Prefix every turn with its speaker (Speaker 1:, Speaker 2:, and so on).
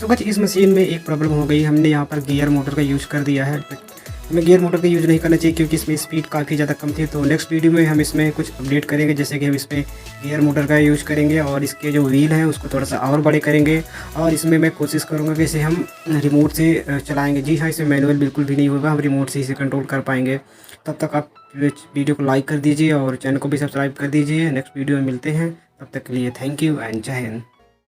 Speaker 1: तो बस इस मशीन में एक प्रॉब्लम हो गई, हमने यहाँ पर गियर मोटर का यूज़ कर दिया है। हमें गियर मोटर का यूज़ नहीं करना चाहिए क्योंकि इसमें स्पीड काफ़ी ज़्यादा कम थी। तो नेक्स्ट वीडियो में हम इसमें कुछ अपडेट करेंगे, जैसे कि हम इसमें गियर मोटर का यूज़ करेंगे और इसके जो व्हील हैं उसको थोड़ा सा और बड़े करेंगे। और इसमें मैं कोशिश करूँगा कि इसे हम रिमोट से चलाएँगे। जी हाँ, इसमें मैनुअल बिल्कुल भी नहीं होगा, हम रिमोट से इसे कंट्रोल कर पाएंगे। तब तक आप वीडियो को लाइक कर दीजिए और चैनल को भी सब्सक्राइब कर दीजिए। नेक्स्ट वीडियो में मिलते हैं, तब तक के लिए थैंक यू एंड जय हिंद।